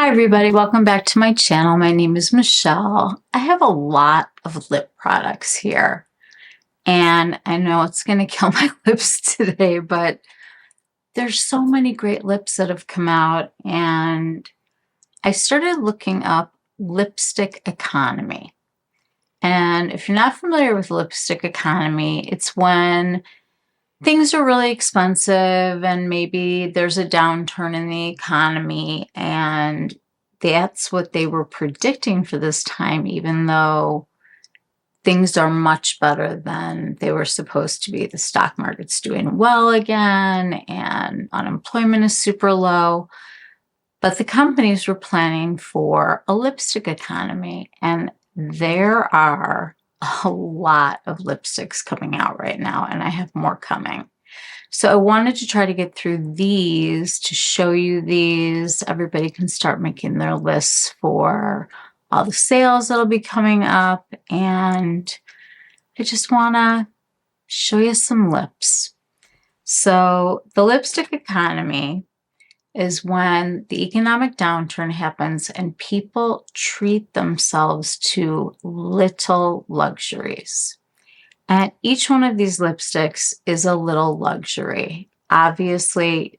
Hi everybody, welcome back to my channel. My name is Michelle. I have a lot of lip products here and I know it's going to kill my lips today, but there's so many great lips that have come out and I started looking up lipstick economy. And if you're not familiar with lipstick economy, it's when things are really expensive and maybe there's a downturn in the economy, and that's what they were predicting for this time, even though things are much better than they were supposed to be. The stock market's doing well again and unemployment is super low. But the companies were planning for a lipstick economy, and there are a lot of lipsticks coming out right now, and I have more coming. So I wanted to try to get through these to show you these. Everybody can start making their lists for all the sales that'll be coming up, and I just want to show you some lips. So the lipstick economy is when the economic downturn happens and people treat themselves to little luxuries. And each one of these lipsticks is a little luxury. Obviously,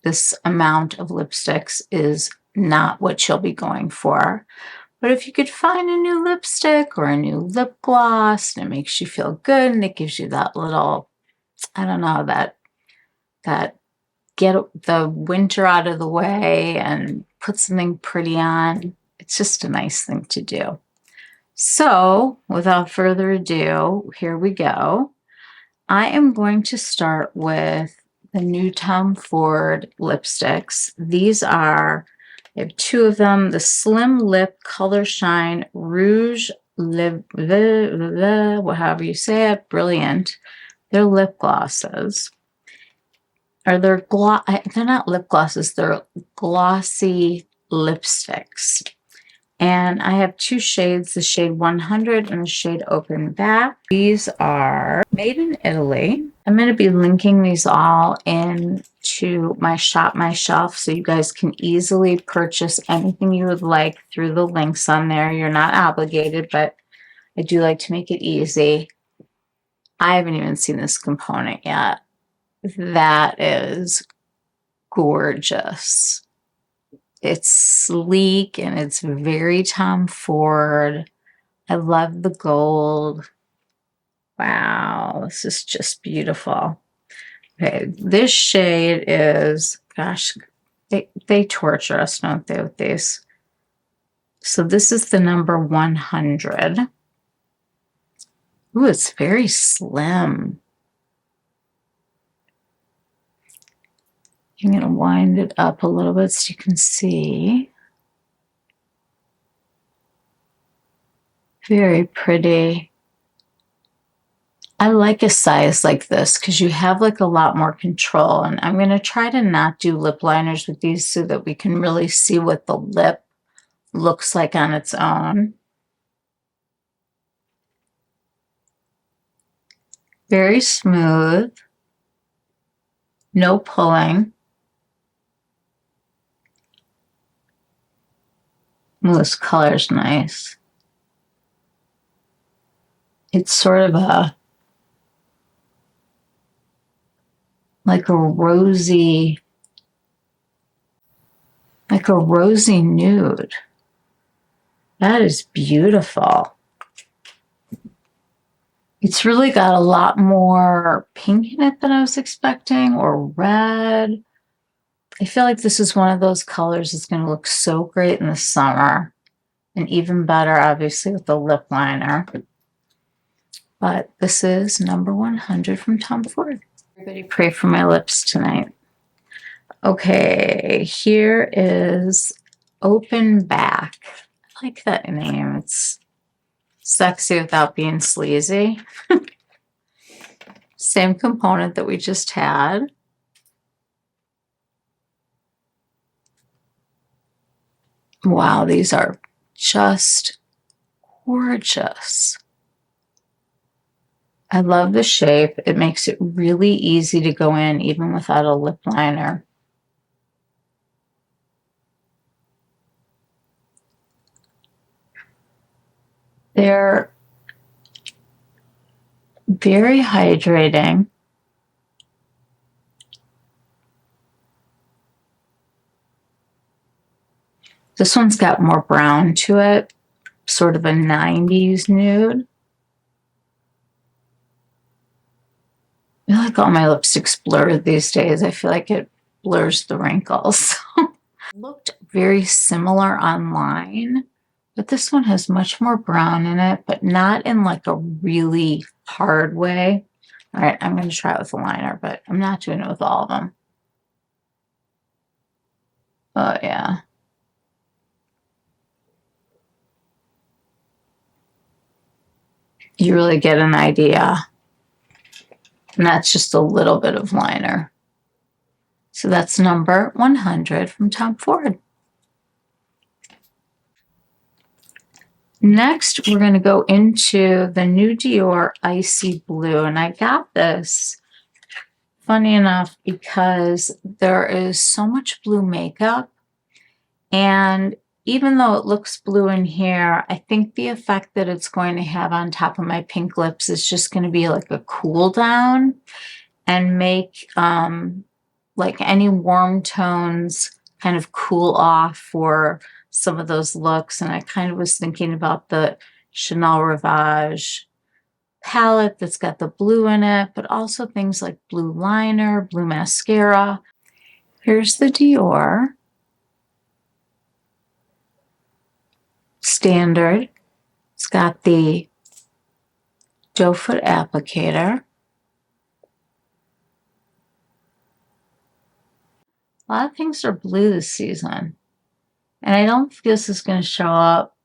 this amount of lipsticks is not what you'll be going for. But if you could find a new lipstick or a new lip gloss and it makes you feel good and it gives you that little, I don't know, that get the winter out of the way and put something pretty on, it's just a nice thing to do. So without further ado, here we go. I am going to start with the new Tom Ford lipsticks. These are, I have two of them, the Slim Lip Color Shine Rouge, however you say it, brilliant. They're lip glosses. Or they're not lip glosses, they're glossy lipsticks. And I have two shades, the shade 100 and the shade Open Back. These are made in Italy. I'm going to be linking these all into my Shop My Shelf so you guys can easily purchase anything you would like through the links on there. You're not obligated, but I do like to make it easy. I haven't even seen this component yet. That is gorgeous. It's sleek and it's very Tom Ford. I love the gold. Wow, this is just beautiful. Okay, this shade is, gosh, they torture us, don't they, with these? So this is the number 100. Ooh, it's very slim. I'm going to wind it up a little bit so you can see. Very pretty. I like a size like this because you have like a lot more control. And I'm going to try to not do lip liners with these so that we can really see what the lip looks like on its own. Very smooth. No pulling. Ooh, this color is nice. It's sort of like a rosy nude. That is beautiful. It's really got a lot more pink in it than I was expecting, or red. I feel like this is one of those colors that's going to look so great in the summer, and even better, obviously, with the lip liner. But this is number 100 from Tom Ford. Everybody pray for my lips tonight. Okay, here is Open Back. I like that name. It's sexy without being sleazy. Same component that we just had. Wow, these are just gorgeous. I love the shape. It makes it really easy to go in even without a lip liner. They're very hydrating. This one's got more brown to it, sort of a 90s nude. I feel like all my lipsticks blur these days. I feel like it blurs the wrinkles. Looked very similar online, but this one has much more brown in it, but not in like a really hard way. All right, I'm going to try it with a liner, but I'm not doing it with all of them. Oh, yeah. You really get an idea. And that's just a little bit of liner. So that's number 100 from Tom Ford. Next, we're going to go into the new Dior Icy Blue. And I got this, funny enough, because there is so much blue makeup. And even though it looks blue in here, I think the effect that it's going to have on top of my pink lips is just going to be like a cool down and make like any warm tones kind of cool off for some of those looks. And I kind of was thinking about the Chanel Rouge palette that's got the blue in it, but also things like blue liner, blue mascara. Here's the Dior standard. It's got the doe foot applicator. A lot of things are blue this season. And I don't think this is going to show up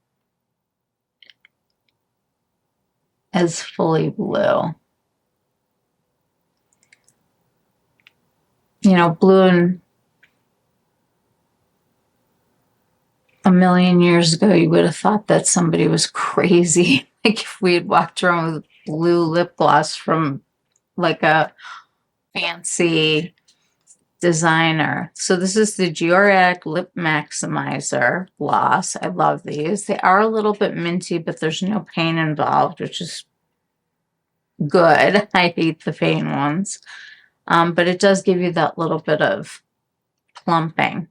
as fully blue. You know, blue in a million years ago, you would have thought that somebody was crazy. Like if we had walked around with blue lip gloss from like a fancy designer. So this is the Dior Lip Maximizer gloss. I love these. They are a little bit minty, but there's no paint involved, which is good. I hate the paint ones. But it does give you that little bit of plumping.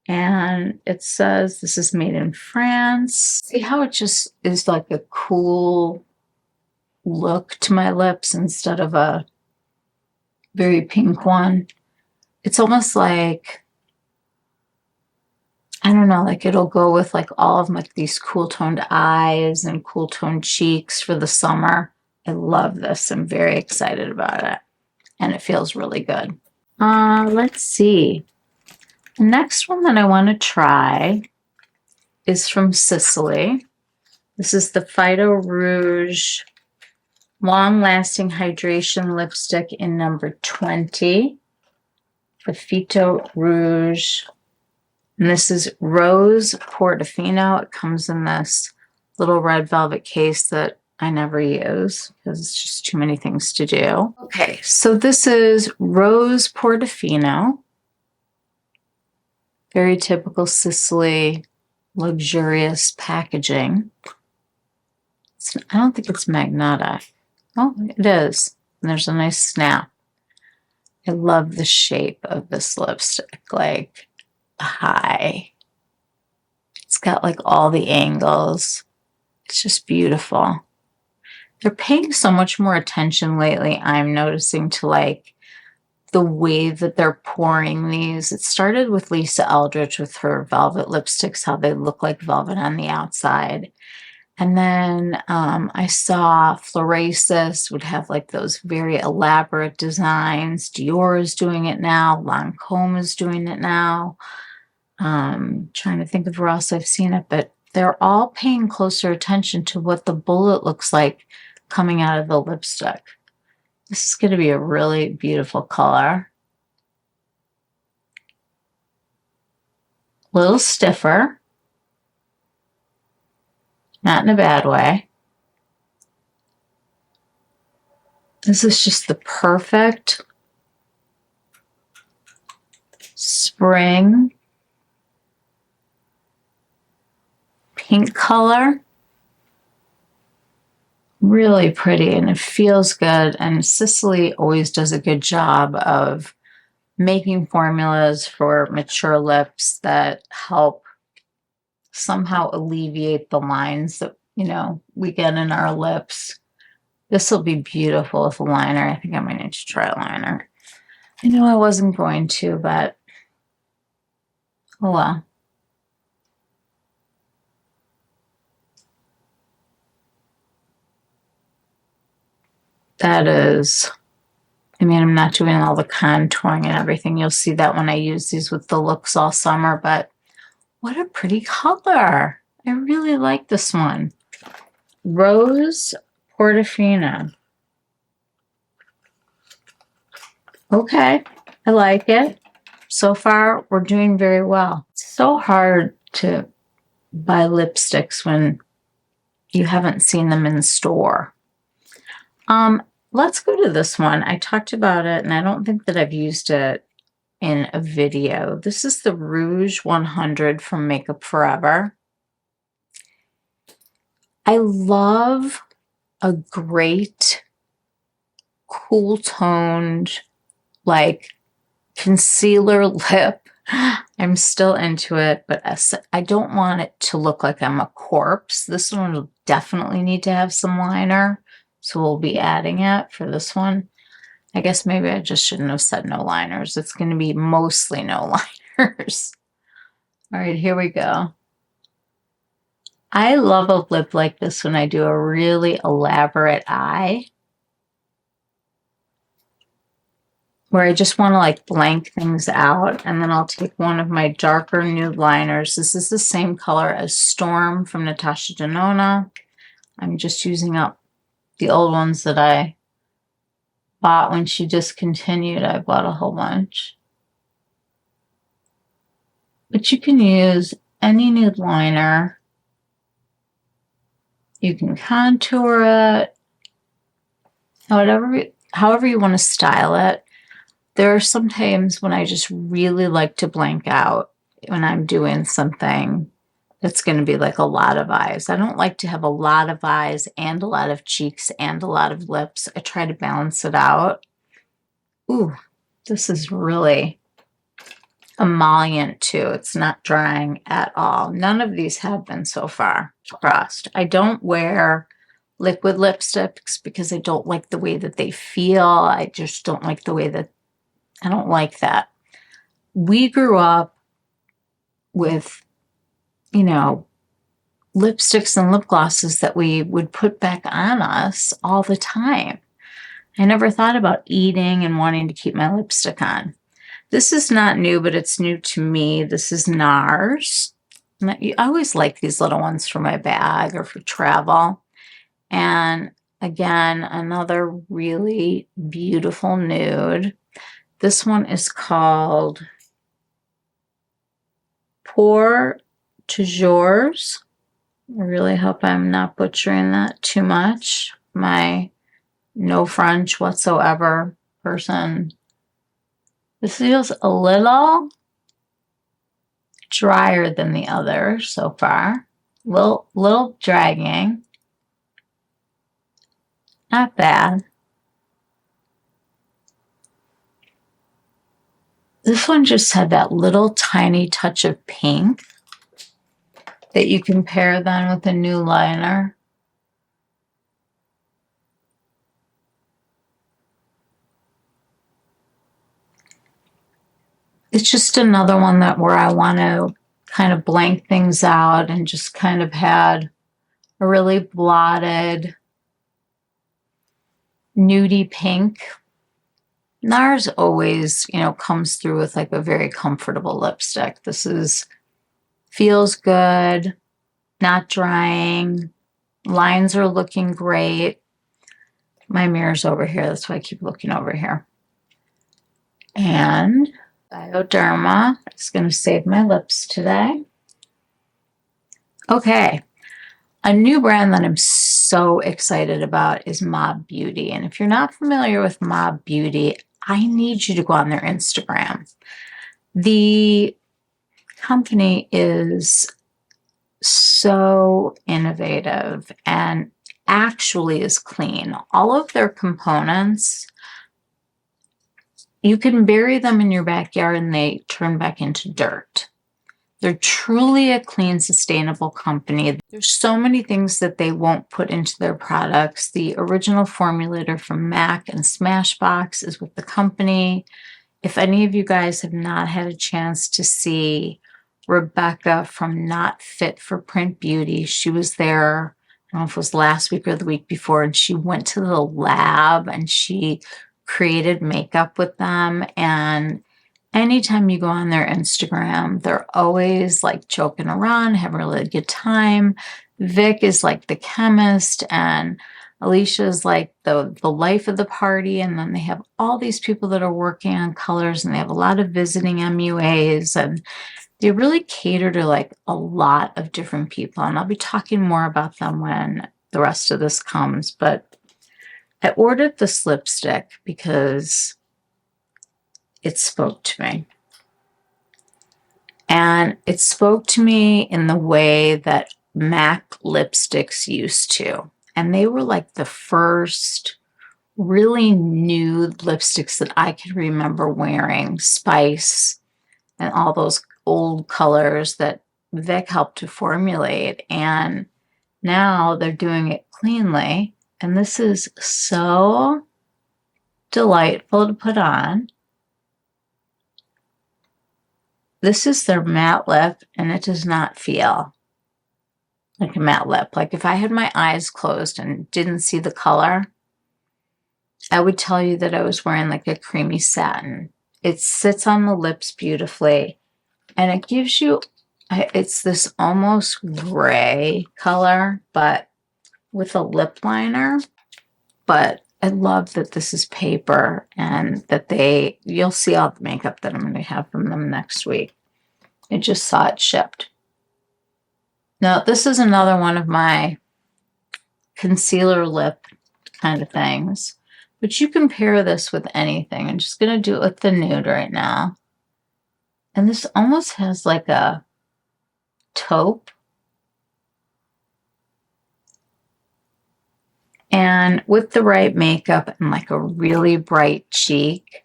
And it says this is made in France. See how it just is like a cool look to my lips instead of a very pink one. It's almost like, I don't know, like it'll go with like all of like these cool toned eyes and cool toned cheeks for the summer. I love this. I'm very excited about it. And it feels really good. Let's see. The next one that I want to try is from Sisley. This is the Phyto Rouge Long-Lasting Hydration Lipstick in number 20. The Phyto Rouge. And this is Rose Portofino. It comes in this little red velvet case that I never use because it's just too many things to do. Okay, so this is Rose Portofino. Very typical Sisley, luxurious packaging. I don't think it's magnetic. Oh, it is. And there's a nice snap. I love the shape of this lipstick, like high. It's got like all the angles. It's just beautiful. They're paying so much more attention lately, I'm noticing, to like the way that they're pouring these. It started with Lisa Eldridge with her velvet lipsticks, how they look like velvet on the outside. And then I saw Florasis would have like those very elaborate designs. Dior is doing it now. Lancome is doing it now. Trying to think of where else I've seen it, but they're all paying closer attention to what the bullet looks like coming out of the lipstick. This is going to be a really beautiful color. A little stiffer. Not in a bad way. This is just the perfect spring pink color. Really pretty, and it feels good. And Sisley always does a good job of making formulas for mature lips that help somehow alleviate the lines that, we get in our lips. This will be beautiful with a liner. I think I might need to try a liner. I know I wasn't going to, but oh well. That is, I'm not doing all the contouring and everything. You'll see that when I use these with the looks all summer, but what a pretty color. I really like this one. Rose Portofini. Okay, I like it. So far, we're doing very well. It's so hard to buy lipsticks when you haven't seen them in the store. Let's go to this one. I talked about it, and I don't think that I've used it in a video. This is the Rouge 100 from Makeup Forever. I love a great cool toned, like concealer lip. I'm still into it, but I don't want it to look like I'm a corpse. This one will definitely need to have some liner, so we'll be adding it for this one. I guess maybe I just shouldn't have said no liners. It's going to be mostly no liners. All right, here we go. I love a lip like this when I do a really elaborate eye, where I just want to like blank things out, and then I'll take one of my darker nude liners. This is the same color as Storm from Natasha Denona. I'm just using up the old ones that I bought when she discontinued. I bought a whole bunch. But you can use any nude liner. You can contour it, however you want to style it. There are some times when I just really like to blank out when I'm doing something that's going to be like a lot of eyes. I don't like to have a lot of eyes and a lot of cheeks and a lot of lips. I try to balance it out. Ooh, this is really emollient too. It's not drying at all. None of these have been so far. Trust. I don't wear liquid lipsticks because I don't like the way that they feel. I just don't like the way that, I don't like that. We grew up with, lipsticks and lip glosses that we would put back on us all the time. I never thought about eating and wanting to keep my lipstick on. This is not new, but it's new to me. This is NARS. I always like these little ones for my bag or for travel. And again, another really beautiful nude. This one is called Toujours. I really hope I'm not butchering that too much. My no French whatsoever person. This feels a little drier than the other so far. Little dragging. Not bad. This one just had that little tiny touch of pink that you can pair then with a new liner. It's just another one where I want to kind of blank things out and just kind of had a really blotted nudie pink. NARS always, comes through with like a very comfortable lipstick. This feels good, not drying. Lines are looking great. My mirror's over here. That's why I keep looking over here. And Bioderma is going to save my lips today. Okay. A new brand that I'm so excited about is Mob Beauty. And if you're not familiar with Mob Beauty, I need you to go on their Instagram. The company is so innovative, and actually is clean. All of their components, you can bury them in your backyard and they turn back into dirt. They're truly a clean, sustainable company. There's so many things that they won't put into their products. The original formulator from MAC and Smashbox is with the company. If any of you guys have not had a chance to see Rebecca from Not Fit for Print Beauty, she was there, I don't know if it was last week or the week before, and she went to the lab and she created makeup with them. And anytime you go on their Instagram, they're always like joking around, having a really good time. Vic is like the chemist, and Alicia is like the life of the party. And then they have all these people that are working on colors, and they have a lot of visiting MUAs, and they really cater to like a lot of different people. And I'll be talking more about them when the rest of this comes. But I ordered this lipstick because it spoke to me. And it spoke to me in the way that MAC lipsticks used to. And they were like the first really nude lipsticks that I could remember wearing, Spice and all those old colors that Vic helped to formulate. And now they're doing it cleanly. And this is so delightful to put on. This is their matte lip, and it does not feel like a matte lip. Like if I had my eyes closed and didn't see the color, I would tell you that I was wearing like a creamy satin. It sits on the lips beautifully, and it gives you, it's this almost gray color, but with a lip liner. But I love that this is paper and that you'll see all the makeup that I'm going to have from them next week. I just saw it shipped. Now, this is another one of my concealer lip kind of things, but you can pair this with anything. I'm just going to do it with the nude right now. And this almost has like a taupe. And with the right makeup and like a really bright cheek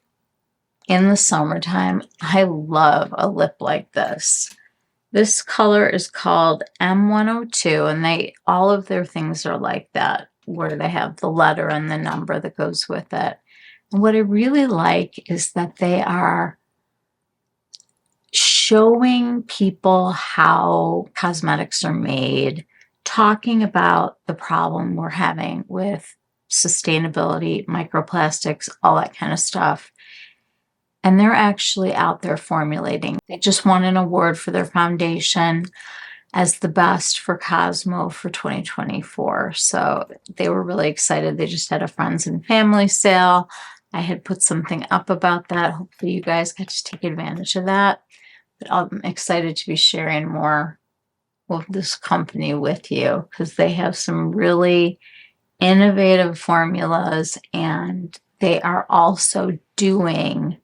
in the summertime, I love a lip like this. This color is called M102, and all of their things are like that, where they have the letter and the number that goes with it. And what I really like is that they are showing people how cosmetics are made, talking about the problem we're having with sustainability, microplastics, all that kind of stuff. And they're actually out there formulating. They just won an award for their foundation as the best for Cosmo for 2024. So they were really excited. They just had a friends and family sale. I had put something up about that. Hopefully you guys got to take advantage of that. But I'm excited to be sharing more of this company with you because they have some really innovative formulas, and they are also doing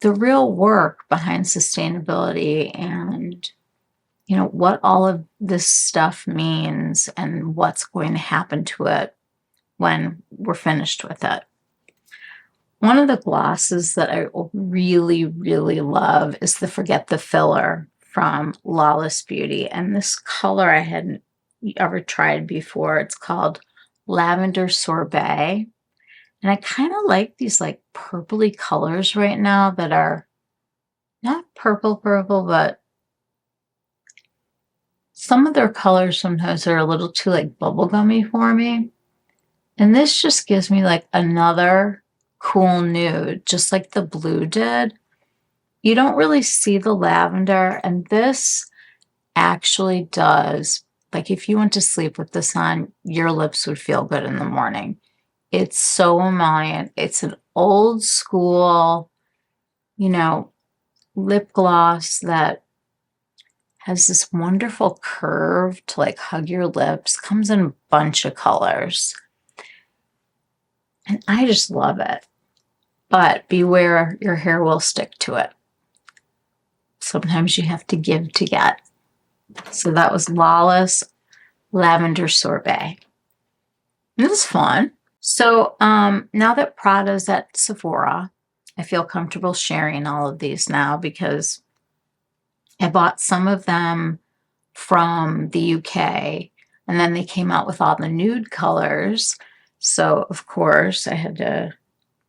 the real work behind sustainability and, you know, what all of this stuff means and what's going to happen to it when we're finished with it. One of the glosses that I really, really love is the Forget the Filler from Lawless Beauty. And this color I hadn't ever tried before. It's called Lavender Sorbet. And I kind of like these like purpley colors right now that are not purple, but some of their colors sometimes are a little too like bubblegummy for me. And this just gives me like another cool nude, just like the blue did. You don't really see the lavender, and this actually does, like if you went to sleep with this on, your lips would feel good in the morning. It's so emollient. It's an old school, you know, lip gloss that has this wonderful curve to like hug your lips. Comes in a bunch of colors. And I just love it. But beware, your hair will stick to it. Sometimes you have to give to get. So that was Lawless Lavender Sorbet. This is fun. So now that Prada's at Sephora, I feel comfortable sharing all of these now because I bought some of them from the UK, and then they came out with all the nude colors. So, of course, I had to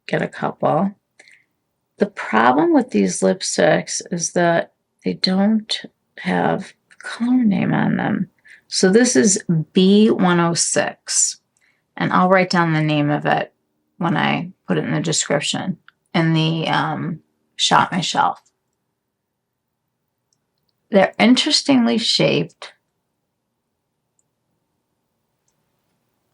get a couple. The problem with these lipsticks is that they don't have a color name on them. So this is B106, and I'll write down the name of it when I put it in the description in the Shop My Shelf. They're interestingly shaped.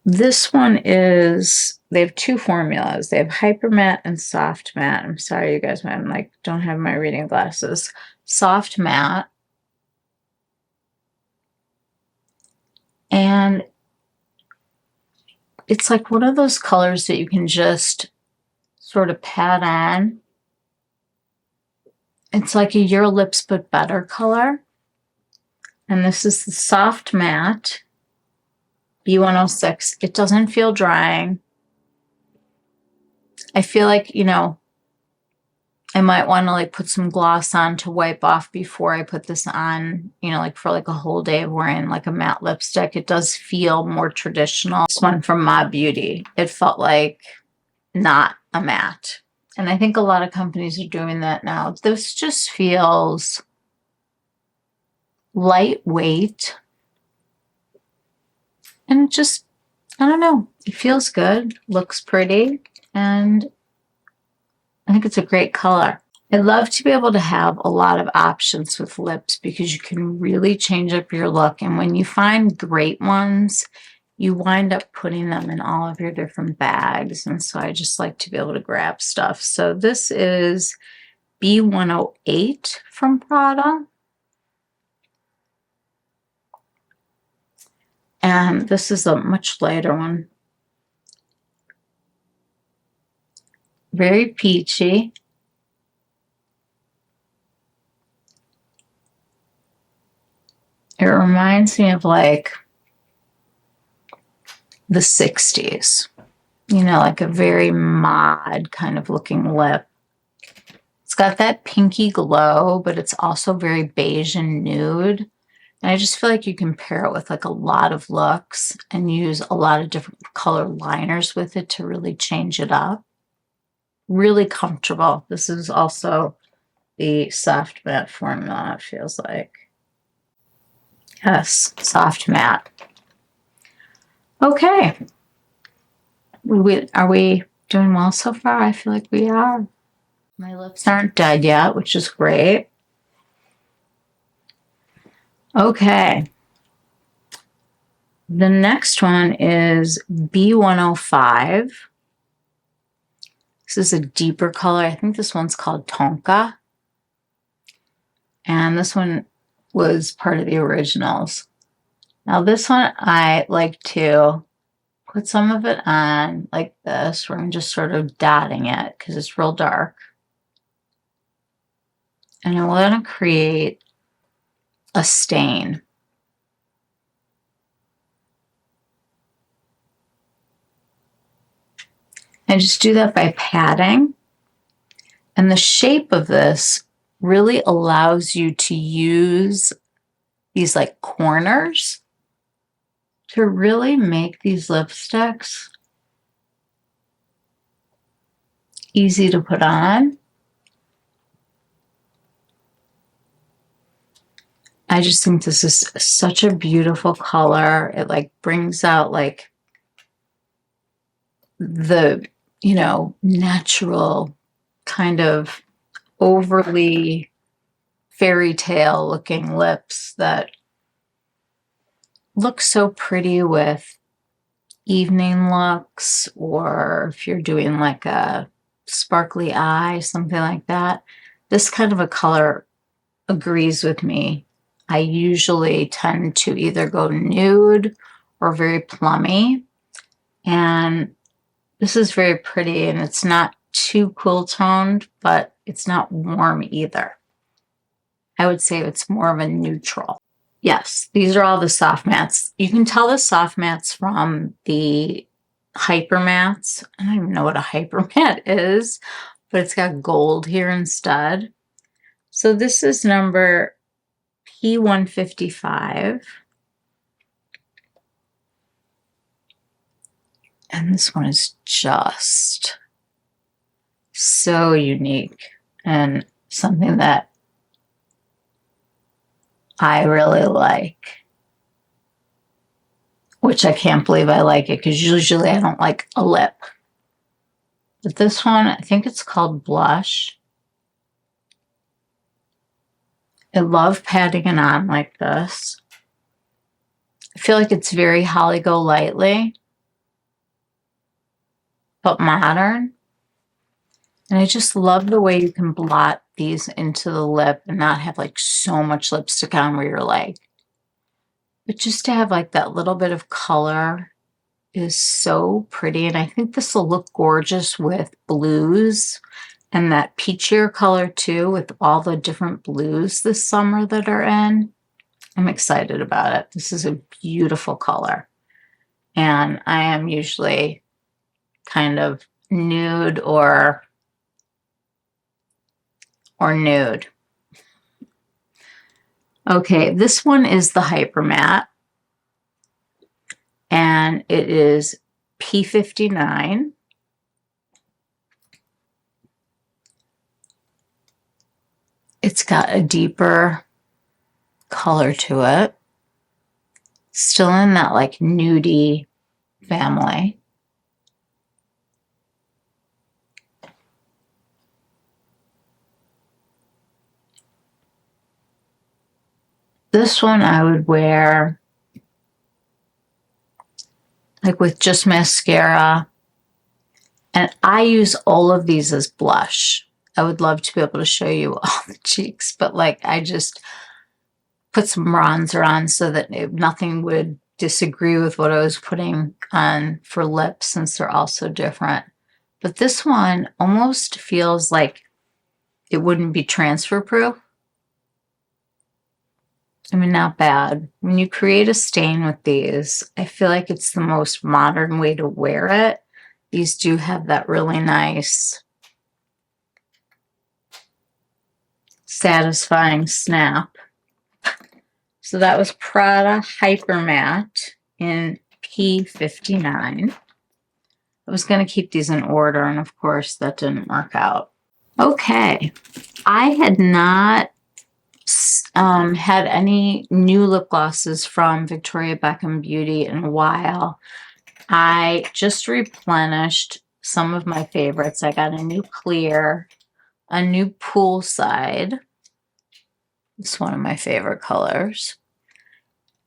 This one is, they have two formulas. They have hyper matte and soft matte. I'm sorry, you guys, I'm like, don't have my reading glasses. Soft matte. And it's like one of those colors that you can just sort of pat on. It's like a Your Lips But Better color. And this is the soft matte B106. It doesn't feel drying. I feel like, you know, I might want to like put some gloss on to wipe off before I put this on, you know, like for like a whole day of wearing like a matte lipstick. It does feel more traditional. This one from Ma Beauty, it felt like not a matte. And I think a lot of companies are doing that now. This just feels lightweight. And it just, I don't know, it feels good, looks pretty, and I think it's a great color. I love to be able to have a lot of options with lips because you can really change up your look. And when you find great ones, you wind up putting them in all of your different bags. And so I just like to be able to grab stuff. So this is B108 from Prada. And this is a much lighter one. Very peachy. It reminds me of like the 60s. You know, like a very mod kind of looking lip. It's got that pinky glow, but it's also very beige and nude. And I just feel like you can pair it with like a lot of looks and use a lot of different color liners with it to really change it up. Really comfortable. This is also the soft matte formula, it feels like. Yes, soft matte. Okay. Are we doing well so far? I feel like we are. My lips aren't dead yet, which is great. Okay. The next one is B105. This is a deeper color. I think this one's called Tonka. And this one was part of the originals. Now this one, I like to put some of it on like this, where I'm just sort of dotting it because it's real dark. And I want to create a stain. And just do that by patting. And the shape of this really allows you to use these like corners to really make these lipsticks easy to put on. I just think this is such a beautiful color. It like brings out like the, you know, natural kind of overly fairy tale looking lips that look so pretty with evening looks, or if you're doing like a sparkly eye, something like that. This kind of a color agrees with me. I usually tend to either go nude or very plummy. And this is very pretty, and it's not too cool toned, but it's not warm either. I would say it's more of a neutral. Yes, these are all the soft mattes. You can tell the soft mattes from the hyper mattes. I don't even know what a hyper matte is, but it's got gold here instead. So this is number P155. And this one is just so unique and something that I really like, which I can't believe I like it because usually I don't like a lip. But this one, I think it's called Blush. I love patting it on like this. I feel like it's very Holly Go Lightly, but modern. And I just love the way you can blot these into the lip and not have like so much lipstick on where you're like, but just to have like that little bit of color is so pretty. And I think this will look gorgeous with blues and that peachier color too, with all the different blues this summer that are in. I'm excited about it. This is a beautiful color. And I am usually kind of nude or nude. Okay, this one is the Hyper Matte, and it is P59. It's got a deeper color to it. Still in that like nudie family. This one I would wear like with just mascara. And I use all of these as blush. I would love to be able to show you all the cheeks, but like I just put some bronzer on so that nothing would disagree with what I was putting on for lips since they're all so different. But this one almost feels like it wouldn't be transfer proof. I mean, not bad. When you create a stain with these, I feel like it's the most modern way to wear it. These do have that really nice, satisfying snap. So that was Prada Hyper Matte in P59. I was going to keep these in order, and of course that didn't work out. Okay, I had not had any new lip glosses from Victoria Beckham Beauty in a while. I just replenished some of my favorites. I got a new clear, a new poolside. It's one of my favorite colors.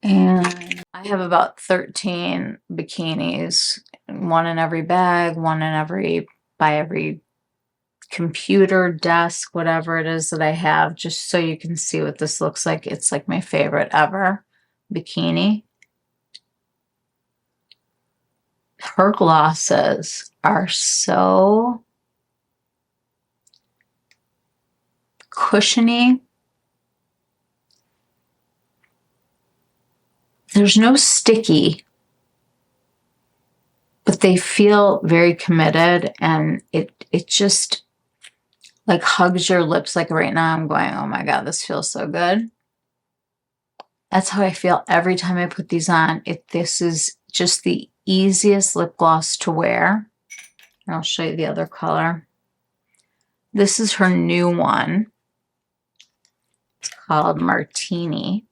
And I have about 13 bikinis, one in every bag, one in every, by every computer, desk, whatever it is that I have, just so you can see what this looks like. It's like my favorite ever bikini. Her glosses are so cushiony. There's no sticky, but they feel very committed, and it just like hugs your lips. Like right now I'm going, oh my God, this feels so good. That's how I feel every time I put these on. This is just the easiest lip gloss to wear. And I'll show you the other color. This is her new one. It's called Martini.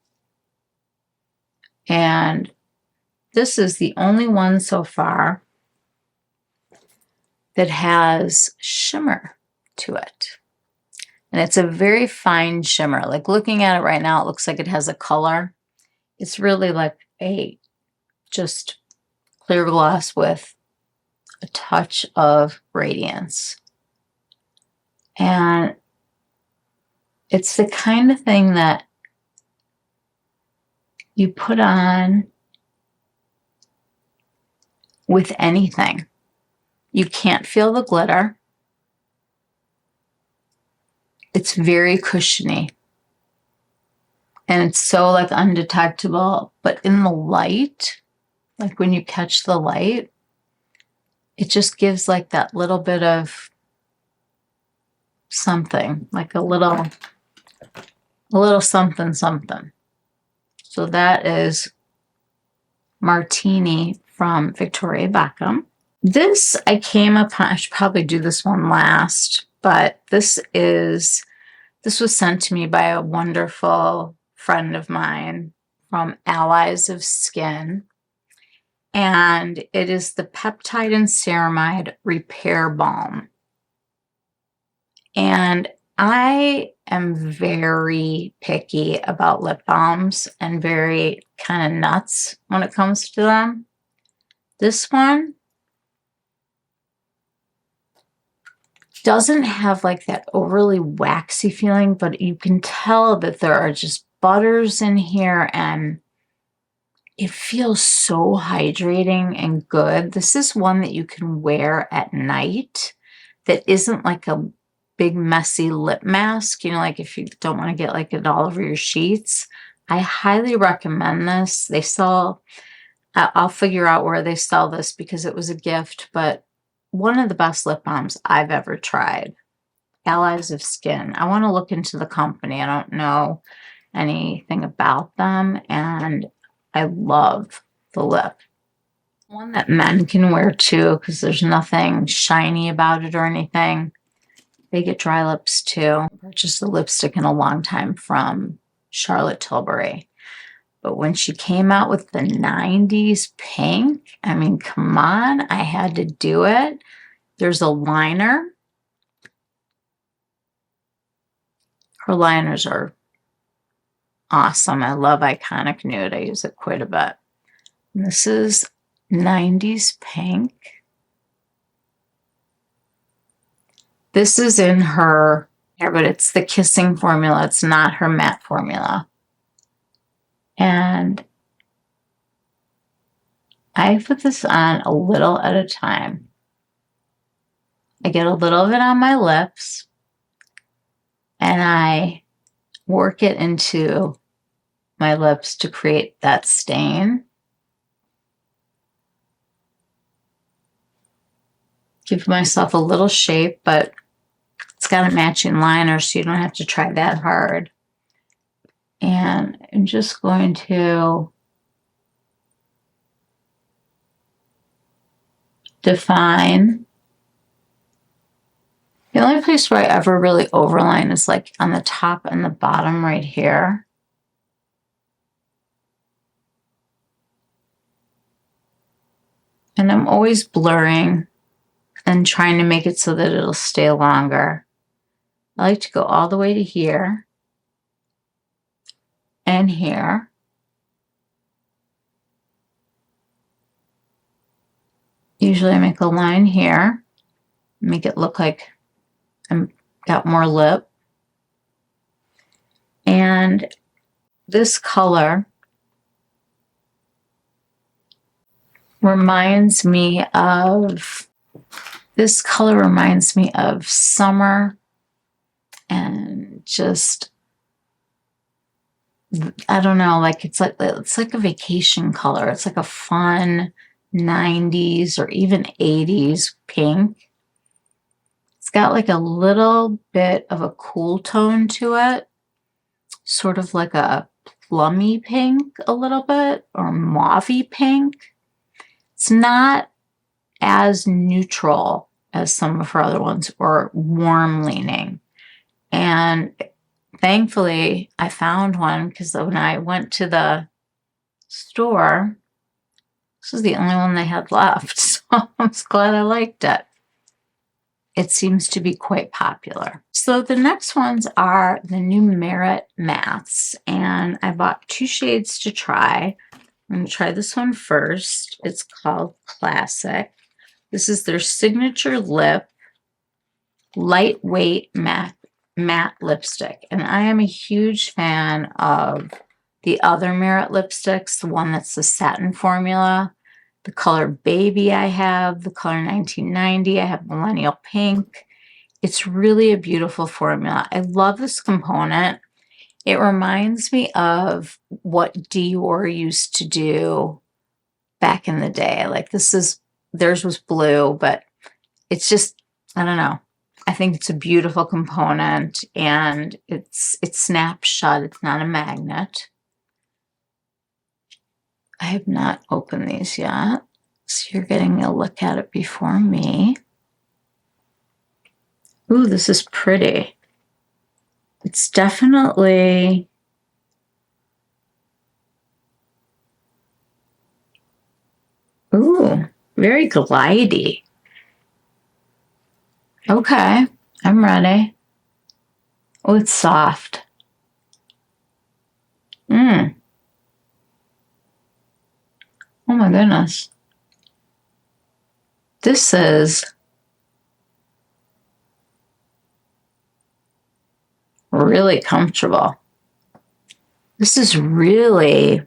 And this is the only one so far that has shimmer to it. And it's a very fine shimmer. Like looking at it right now, it looks like it has a color. It's really like a just clear gloss with a touch of radiance. And it's the kind of thing that you put on with anything. You can't feel the glitter. It's very cushiony. And it's so like undetectable, but in the light, like when you catch the light, it just gives like that little bit of something, like a little something something. So that is Martini from Victoria Beckham. This I came upon, I should probably do this one last, but this was sent to me by a wonderful friend of mine from Allies of Skin. And it is the Peptide and Ceramide Repair Balm. And I am very picky about lip balms and very kind of nuts when it comes to them. This one doesn't have like that overly waxy feeling, but you can tell that there are just butters in here and it feels so hydrating and good. This is one that you can wear at night that isn't like a big messy lip mask, you know, like if you don't want to get like it all over your sheets. I highly recommend this. They sell, I'll figure out where they sell this because it was a gift, but one of the best lip balms I've ever tried. Allies of Skin. I want to look into the company. I don't know anything about them, and I love the lip. One that men can wear too because there's nothing shiny about it or anything. They get dry lips too. I purchased the lipstick in a long time from Charlotte Tilbury. But when she came out with the 90s pink, I mean, come on, I had to do it. There's a liner. Her liners are awesome. I love Iconic Nude. I use it quite a bit. And this is 90s pink. This is in her hair, but it's the kissing formula. It's not her matte formula. And I put this on a little at a time. I get a little of it on my lips and I work it into my lips to create that stain. Give myself a little shape, but it's got a matching liner, so you don't have to try that hard. And I'm just going to define. The only place where I ever really overline is like on the top and the bottom right here. And I'm always blurring and trying to make it so that it'll stay longer. I like to go all the way to here and here. Usually I make a line here, make it look like I've got more lip. And this color reminds me of summer and just, I don't know, like it's like a vacation color. It's like a fun 90s or even 80s pink. It's got like a little bit of a cool tone to it, sort of like a plummy pink a little bit, or mauvey pink. It's not as neutral as some of her other ones, or warm leaning. And thankfully I found one because when I went to the store, this is the only one they had left. So I'm glad I liked it. It seems to be quite popular. So the next ones are the new Merit Mattes, and I bought 2 shades to try. I'm going to try this one first. It's called Classic. This is their signature lip lightweight matte lipstick. And I am a huge fan of the other Merit lipsticks, the one that's the satin formula. The color Baby I have, the color 1990, I have Millennial Pink. It's really a beautiful formula. I love this component. It reminds me of what Dior used to do back in the day. Like this is theirs was blue, but it's just, I don't know. I think it's a beautiful component, and it snaps shut. It's not a magnet. I have not opened these yet, so you're getting a look at it before me. Ooh, this is pretty. It's definitely, ooh, very glidey. Okay, I'm ready. Oh, it's soft. Oh my goodness. This is really comfortable. This is really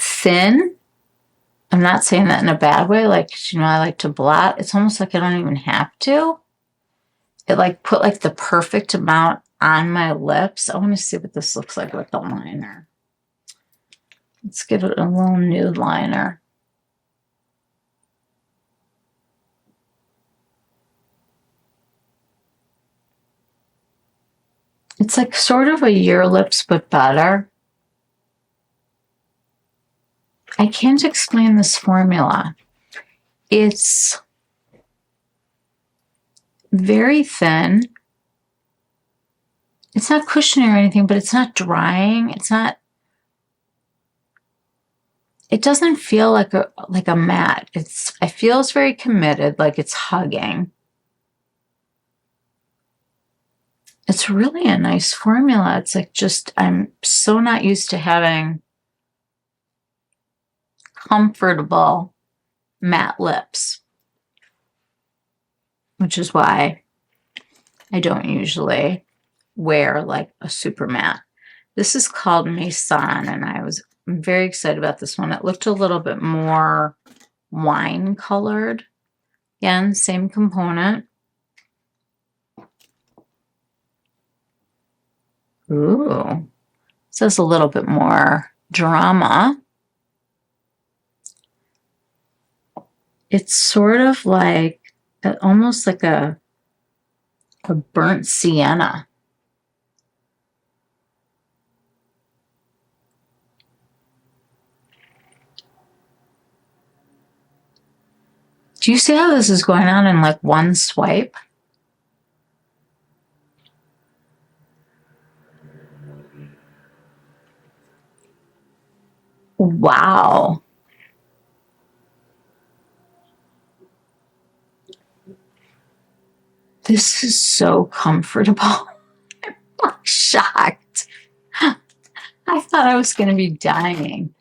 thin. I'm not saying that in a bad way. Like, you know, I like to blot. It's almost like I don't even have to. It like put like the perfect amount on my lips. I want to see what this looks like with the liner. Let's give it a little nude liner. It's like sort of a Your Lips, but better. I can't explain this formula. It's very thin. It's not cushiony or anything, but it's not drying. It's not, it doesn't feel like a matte. I feel it's very committed, like it's hugging. It's really a nice formula. It's like just, I'm so not used to having comfortable matte lips, which is why I don't usually wear like a super matte. This is called Maison, and I'm very excited about this one. It looked a little bit more wine colored. Again, same component. Ooh, this has a little bit more drama. It's sort of like, almost like a burnt sienna. Do you see how this is going on in like one swipe? Wow. This is so comfortable. I'm like shocked. I thought I was going to be dying.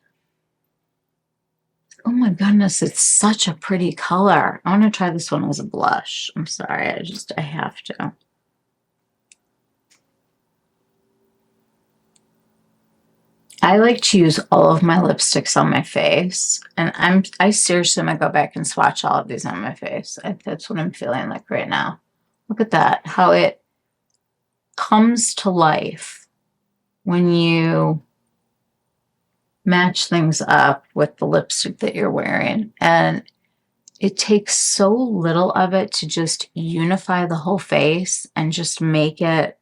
Oh my goodness, it's such a pretty color. I want to try this one as a blush. I'm sorry, I have to. I like to use all of my lipsticks on my face, and I seriously might go back and swatch all of these on my face. That's what I'm feeling like right now. Look at that, how it comes to life when you match things up with the lipstick that you're wearing. And it takes so little of it to just unify the whole face and just make it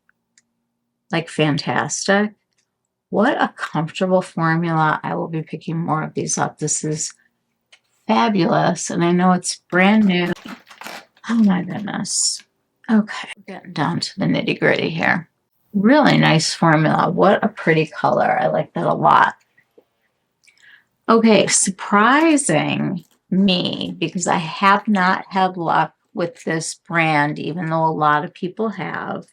like fantastic. What a comfortable formula. I will be picking more of these up. This is fabulous. And I know it's brand new. Oh my goodness. Okay, we're getting down to the nitty gritty here. Really nice formula. What a pretty color. I like that a lot. Okay, surprising me, because I have not had luck with this brand, even though a lot of people have.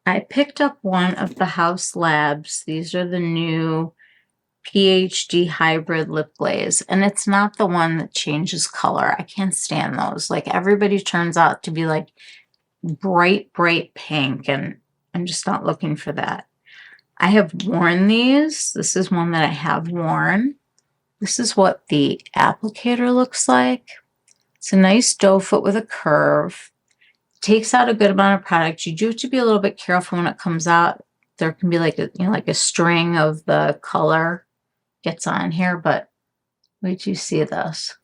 I picked up one of the House Labs. These are the new PhD hybrid lip glaze, and it's not the one that changes color. I can't stand those. Like, everybody turns out to be like bright pink, and I'm just not looking for that. I have worn these. This is one that I have worn. This is what the applicator looks like. It's a nice doe foot with a curve. Takes out a good amount of product. You do have to be a little bit careful when it comes out. There can be like a, like a string of the color gets on here, but Wait till you see this.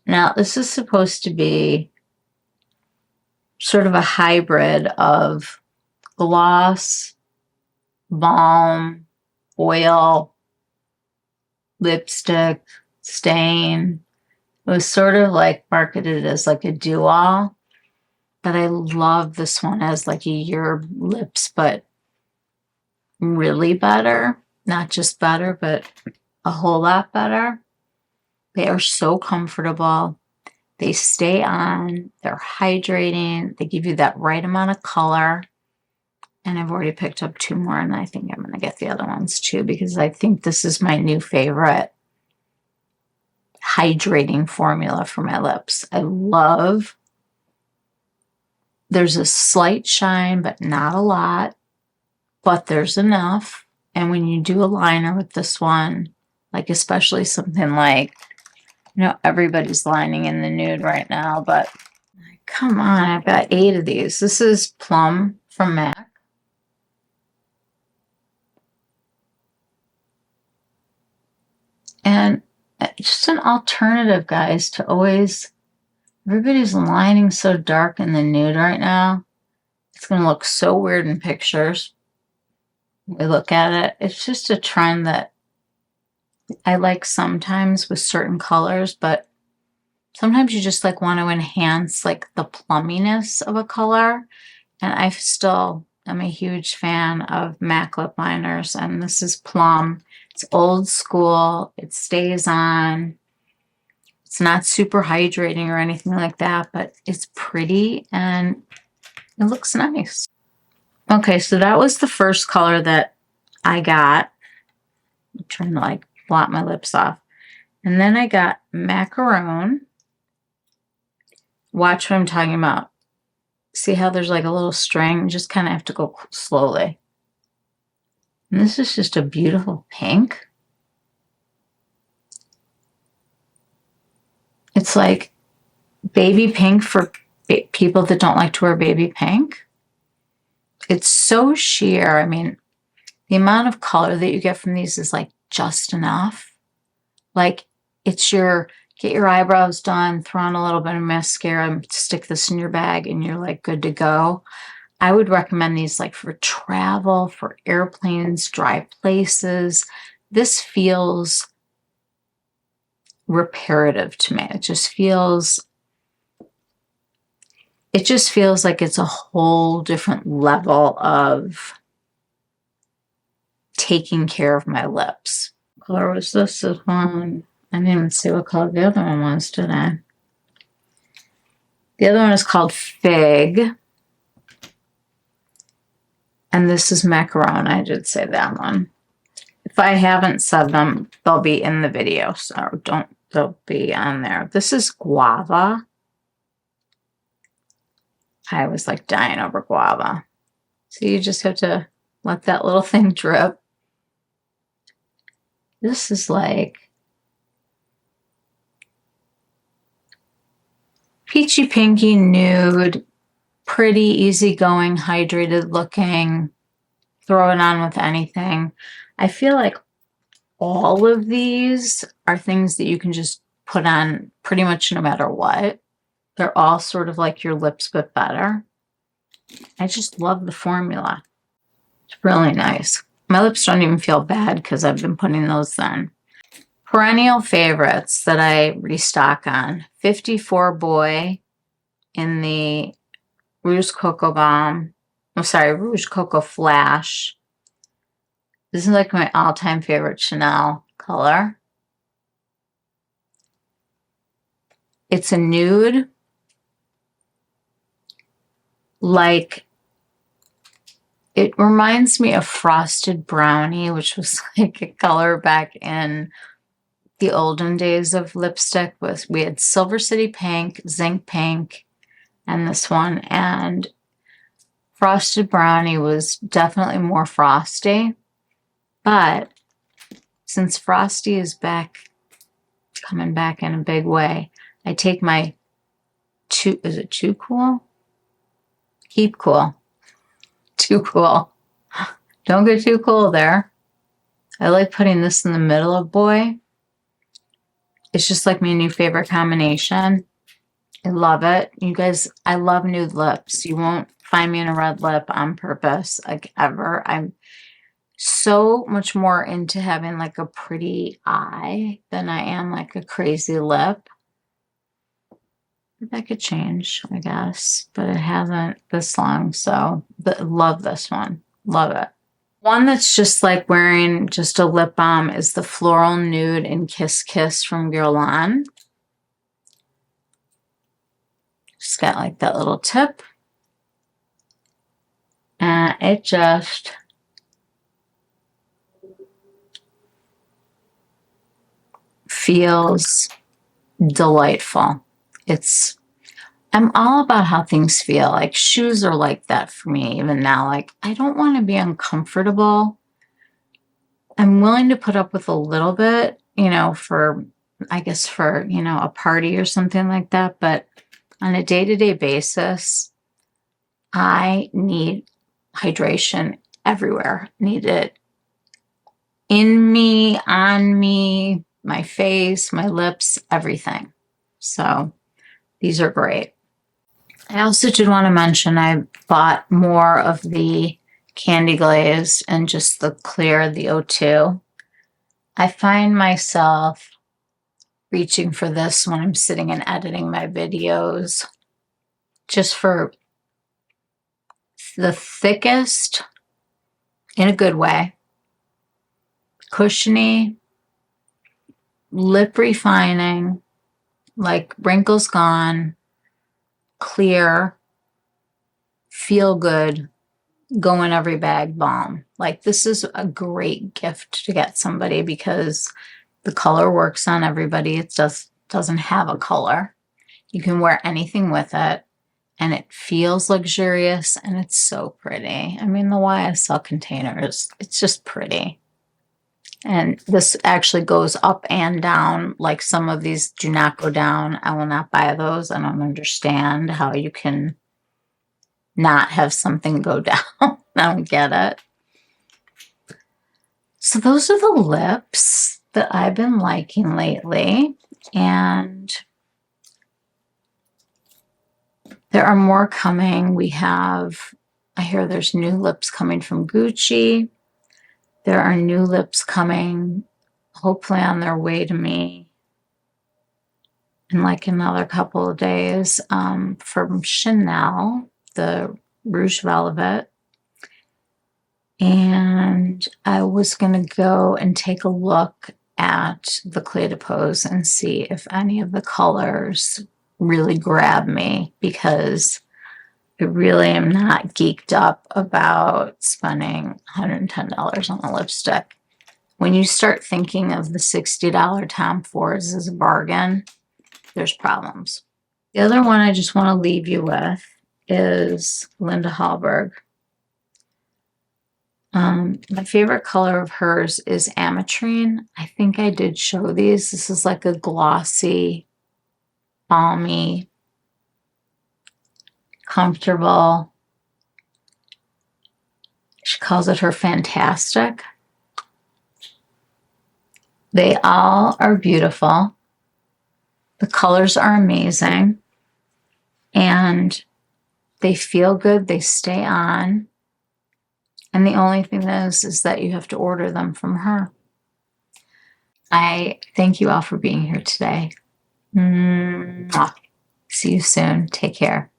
Now, this is supposed to be sort of a hybrid of gloss, balm, oil, lipstick, stain. It was sort of like marketed as like a do-all, but I love this one as like your lips, but really better. Not just better, but a whole lot better. They are so comfortable. They stay on. They're hydrating. They give you that right amount of color. And I've already picked up 2 more, and I think I'm going to get the other ones too, because I think this is my new favorite hydrating formula for my lips. I love, there's a slight shine, but not a lot, but there's enough. And when you do a liner with this one, like especially something like, you know, everybody's lining in the nude right now, but come on, I've got 8 of these. This is Plum from MAC. And just an alternative, guys, to always, everybody's lining so dark in the nude right now. It's going to look so weird in pictures. We look at it. It's just a trend that I like sometimes with certain colors, but sometimes you just like want to enhance like the plumminess of a color. And I still am a huge fan of MAC lip liners, and this is Plum. It's old school. It stays on. It's not super hydrating or anything like that, but it's pretty and it looks nice. Okay, so that was the first color that I got. I'm trying to like blot my lips off. And then I got Macaron. Watch what I'm talking about. See how there's like a little string? You just kind of have to go slowly. And this is just a beautiful pink. It's like baby pink for people that don't like to wear baby pink. It's so sheer. I mean, the amount of color that you get from these is like just enough. Like it's your, get your eyebrows done, throw on a little bit of mascara, stick this in your bag, and you're like good to go. I would recommend these like for travel, for airplanes, dry places. This feels reparative to me. It just feels like it's a whole different level of taking care of my lips. What color was this? This one. I didn't even see what color the other one was, did I? The other one is called Fig. And this is Macaron. I did say that one. If I haven't said them, they'll be in the video. So they'll be on there. This is Guava. I was like dying over Guava. So you just have to let that little thing drip. This is like peachy pinky nude, pretty easygoing, hydrated looking. Throw it on with anything. I feel like all of these are things that you can just put on pretty much no matter what. They're all sort of like your lips, but better. I just love the formula. It's really nice. My lips don't even feel bad because I've been putting those on. Perennial favorites that I restock on. 54 Boy in the Rouge Cocoa Balm. I'm sorry, Rouge Cocoa Flash. This is like my all-time favorite Chanel color. It's a nude. Like, it reminds me of Frosted Brownie, which was like a color back in the olden days of lipstick. We had Silver City Pink, Zinc Pink, and this one. And Frosted Brownie was definitely more frosty. But since Frosty is coming back in a big way, I take my is it Too Cool? Keep Cool. Too Cool. Don't get too cool there. I like putting this in the middle of Boy. It's just like my new favorite combination. I love it. You guys, I love nude lips. You won't find me in a red lip on purpose, like ever. I'm so much more into having like a pretty eye than I am like a crazy lip. That could change, I guess, but it hasn't this long. So love this one. Love it. One that's just like wearing just a lip balm is the Floral Nude and Kiss Kiss from Guerlain. Just got like that little tip. And it just feels delightful. I'm all about how things feel. Like shoes are like that for me even now. Like I don't want to be uncomfortable. I'm willing to put up with a little bit, you know, I guess for, you know, a party or something like that. But on a day-to-day basis, I need hydration everywhere. Need it in me, on me, my face, my lips, everything. So these are great. I also did want to mention I bought more of the Candy Glaze and just the clear, the O2. I find myself reaching for this when I'm sitting and editing my videos, just for the thickest, in a good way, cushiony, lip refining, like wrinkles gone, clear, feel good, go in every bag balm. Like this is a great gift to get somebody because the color works on everybody. It doesn't have a color. You can wear anything with it and it feels luxurious and it's so pretty. I mean, the YSL containers, it's just pretty. And this actually goes up and down. Like some of these do not go down. I will not buy those. I don't understand how you can not have something go down. I don't get it. So those are the lips that I've been liking lately. And there are more coming. I hear there's new lips coming from Gucci. There are new lips coming, hopefully on their way to me in like another couple of days, from Chanel, the Rouge Velvet. And I was going to go and take a look at the Clé de Pose and see if any of the colors really grab me, because I really am not geeked up about spending $110 on a lipstick. When you start thinking of the $60 Tom Fords as a bargain, there's problems. The other one I just want to leave you with is Linda Hallberg. My favorite color of hers is Ametrine. I think I did show these. This is like a glossy, balmy, comfortable. She calls it her Fantastic. They all are beautiful. The colors are amazing. And they feel good. They stay on. And the only thing is that you have to order them from her. I thank you all for being here today. Mwah. See you soon. Take care.